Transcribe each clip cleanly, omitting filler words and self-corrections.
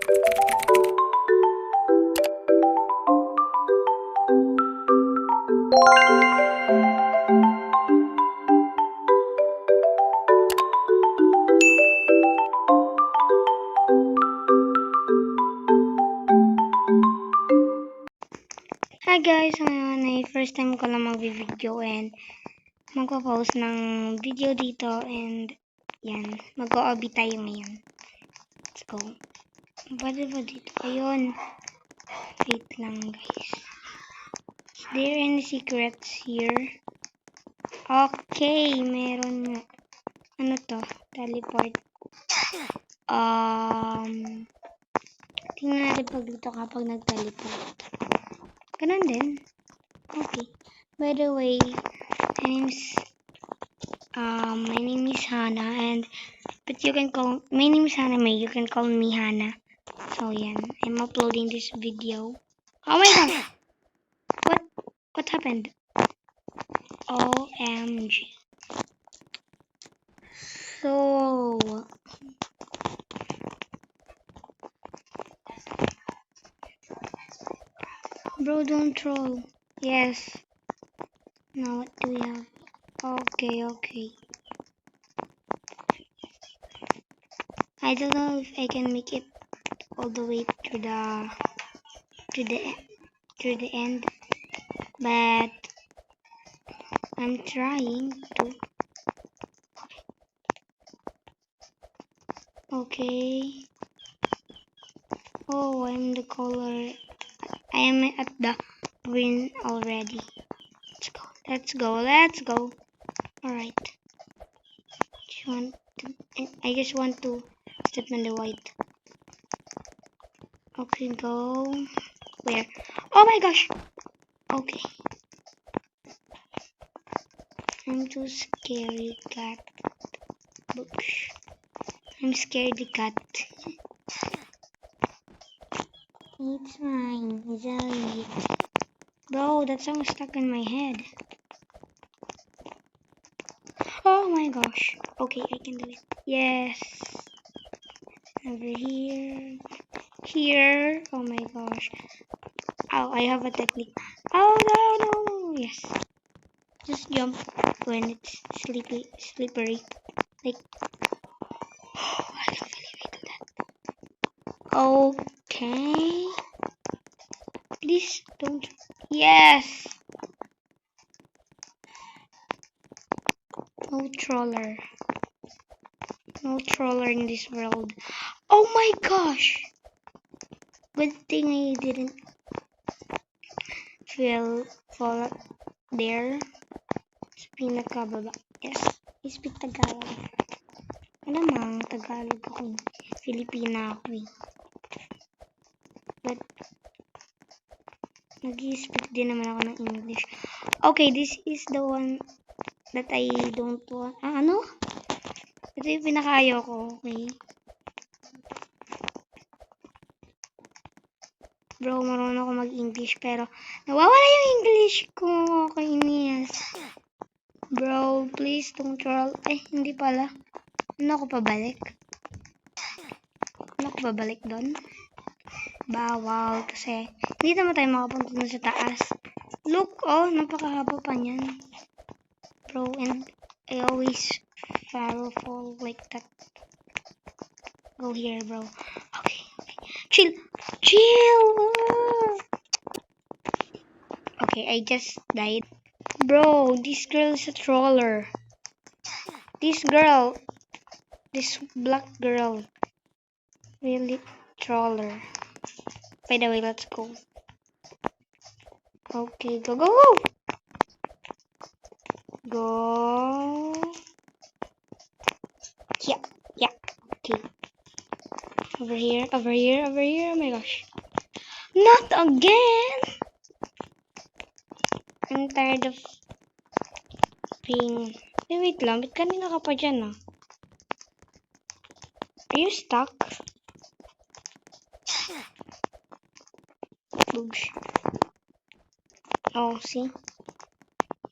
Hi guys! Ngayon ay first time ko lang mag-video and magpo-post ng video dito and yan, mag-OB tayo ngayon. Let's go. Pwede ba dito? Ayun. Wait lang guys. Is there any secrets here? Okay, meron nga. Ano to? Teleport. Tingnan natin pag dito kapag nag-teleport. Ganun din. Okay. By the way, my name is Hannah, and but you can call my name is Hannah May. You can call me Hannah. So yan, I'm uploading this video. Oh my god! What happened? OMG. So bro, don't troll. Yes. Now what do we have? Okay. I don't know if I can make it all the way to the end, but I'm trying to. Okay. Oh, I'm the color. I am at the green already. Let's go. Alright. I just want to step on the white. Okay, go. Where? Oh my gosh! Okay. I'm too scary, cat. Books. I'm scared, cat. It's mine, Zoe. Bro, that song is stuck in my head. Oh my gosh. Okay, I can do it. Yes. Over here. Here. Oh my gosh. Oh, I have a technique. Oh no. Yes. Just jump when it's slippery. Like. Oh, I can't believe I do that. Okay. Please don't. Yes. No troller. No troller in this world. Oh my gosh. Good thing I didn't fall there. Sa pinakababa. Yes. I speak Tagalog. Alamang Tagalog ako. Filipina ako eh. But nag-i-speak din naman ako ng English. Okay, this is the one that I don't want. Ano? Ito yung pinakayaw ko. Okay. Bro, marunong ako mag-English pero nawawala yung English ko. Kainis. Bro, please don't troll. Hindi pala. Ano ako pabalik? Doon? Bawal kasi hindi naman tayo makapunta dun sa taas. Look, oh, napakahaba pa niyan. Bro, and I always fall like that. Go here, bro. Okay. Chill. Okay, I just died. Bro, this girl is a troller. This black girl, really troller. By the way, let's go. Okay, go. Go. Yeah. Okay. Over here. Oh my gosh. Not again. I'm tired of being. Wait lang. Ba't kanina ka pa dyan, ah? Are you stuck? Oops. Oh, see?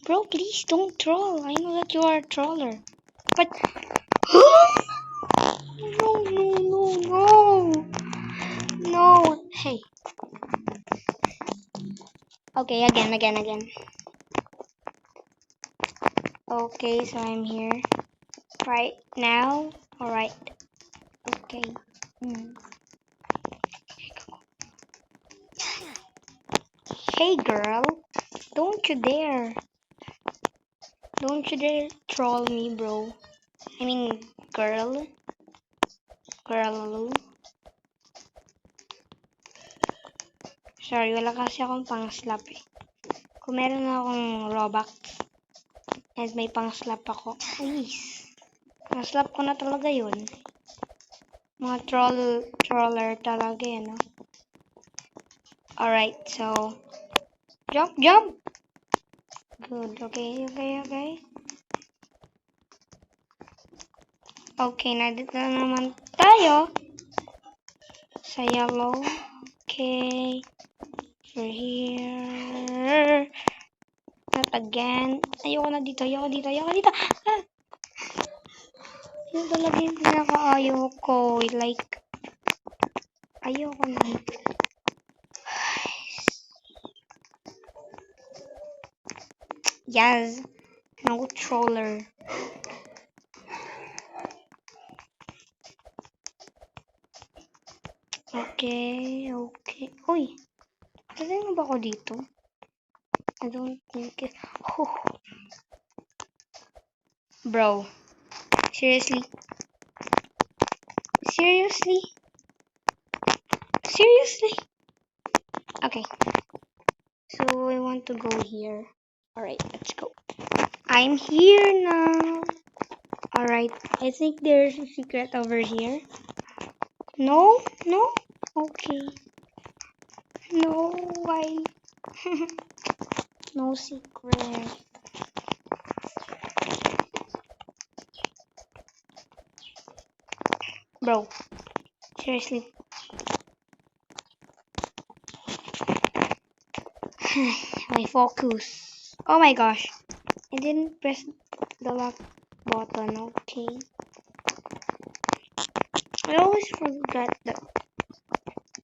Bro, please don't troll. I know that you are a troller. But... No. Hey. Okay, again. Okay, so I'm here right now. Alright. Okay. Hey, girl. Don't you dare. Don't you dare troll me, bro. I mean, girl. Girl. Sorry, wala kasi akong pang-slap eh. Kung meron akong Robux and may pang-slap ako, please. Na-slap ko na talaga yun. Mga troller talaga yan, no? Alright, so, jump! Good, okay. Okay, nandito na naman tayo sa yellow. Okay, we're here. Not again. Ayoko dito. Ah! Yun talaga yung pinaka-ayaw ko. Like, ayoko na. Yes. No troller. Okay. Uy. Pwede na ba ako dito? I don't think it. Oh. Bro. Seriously? Okay. So, I want to go here. Alright, let's go. I'm here now. Alright, I think there's a secret over here. No? Okay. No, why? No secret. Bro, seriously. My focus. Oh my gosh. I didn't press the lock button, okay. I always forget the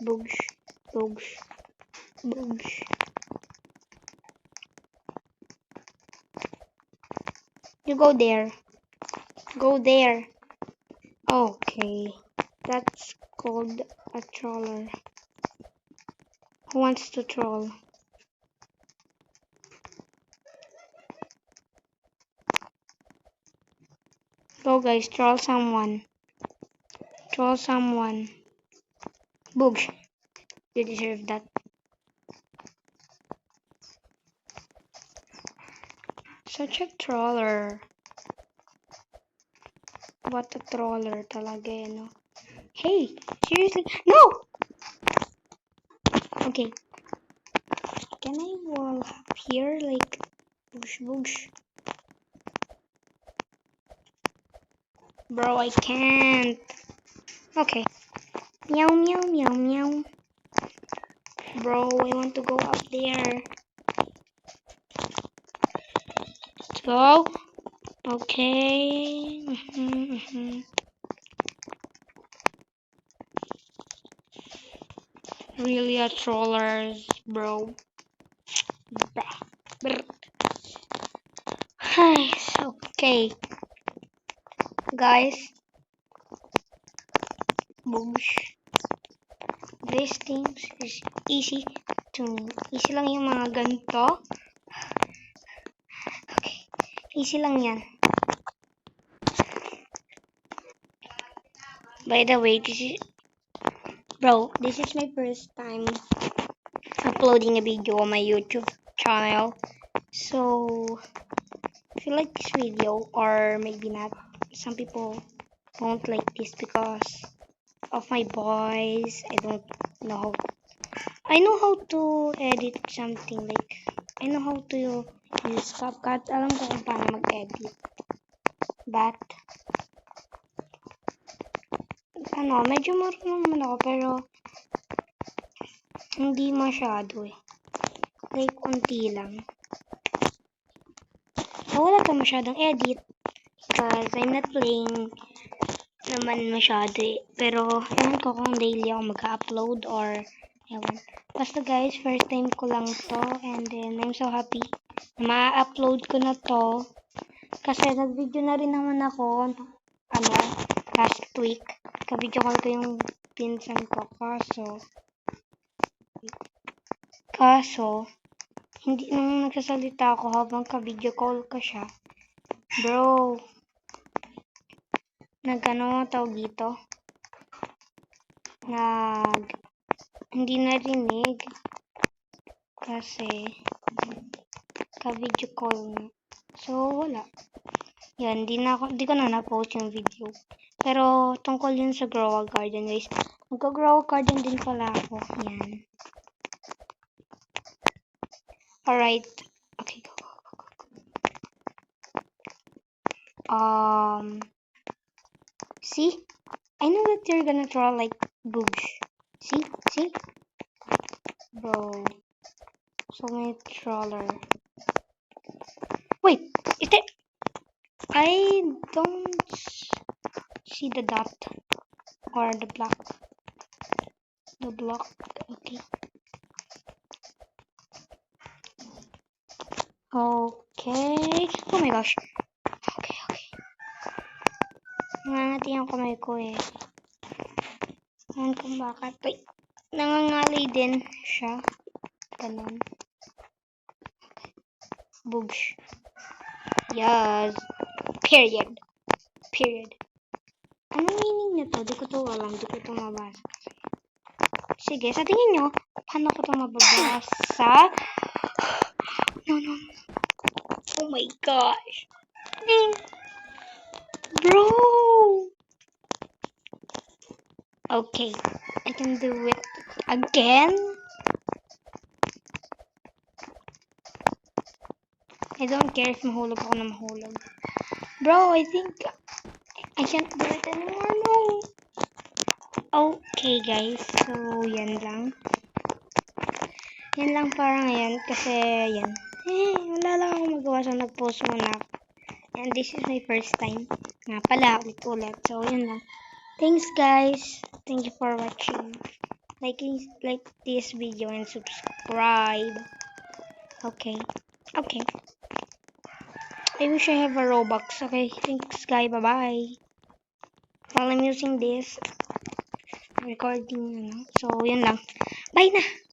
boogs. You go there. Okay. That's called a troller. Who wants to troll? Go guys, troll someone. Boogs. You deserve that. Such a troller. What a troller talaga eh, no? Hey, seriously? No! Okay. Can I wall up here like boosh? Bro, I can't. Okay. Meow. Bro, I want to go up there. Let's go. Okay. Really a trollers, bro. Okay. Guys. Boosh. These things is easy to me. Easy lang yung mga ganito. Okay. Easy lang yan. By the way, this is my first time uploading a video on my YouTube channel. So, if you like this video, or maybe not, some people won't like this because of my voice. I don't know. I know how to edit something, like, I know how to use CapCut. Alam ko kung paano mag-edit. But, medyo marunong naman ako, pero hindi masyado eh. Like, unti lang. Wala pa masyadong edit because I'm not playing naman masyado eh. Pero, ewan ko kung daily ako mag-upload or Ewan. Basta guys, first time ko lang to. And then, I'm so happy na ma-upload ko na to. Kasi nag-video na rin naman ako, last week. Ka-video call ko yung pinsan ko. Kaso, hindi nung nagsasalita ako habang ka-video call ko siya. Bro, tawag dito? Hindi narinig. Kasi, ka-video call na. So, wala. Yan, di ko na na-post yung video. Pero, tungkol yun sa Grow a Garden, guys. Mag-grow a garden din pala ako. Yan. Alright. Okay, go. See? I know that you're gonna draw like boobs. See? Bro. So many trawler. Wait, is there? I don't see the dot or the block. The block. Okay. Okay. Oh my gosh. Okay. Nangangati ang kamay ko eh. Ewan kung bakit. Wait. Nangangalay din siya. Ganon. Boobs. Yes. Period. Anong meaning nito? Di ko to alam. Di ko to mabasa. Sige, sa tingin nyo, paano ko to mababasa? No. Oh my gosh. Bro! Okay. I can do it again. I don't care if mahulog ako na mahulog. Bro, I think I can't do it anymore. No. Okay, guys. So, yan lang. Yan lang para ngayon. Kasi, yan. Wala lang ako magawa. So, nag-post muna ako. And this is my first time. Nga pala, ulit. So, yan lang. Thanks, guys. Thank you for watching. Like this video and subscribe. Okay. I wish I have a Robux. Okay, thanks, guys. Bye-bye. While I'm using this recording, so, yun lang. Bye na!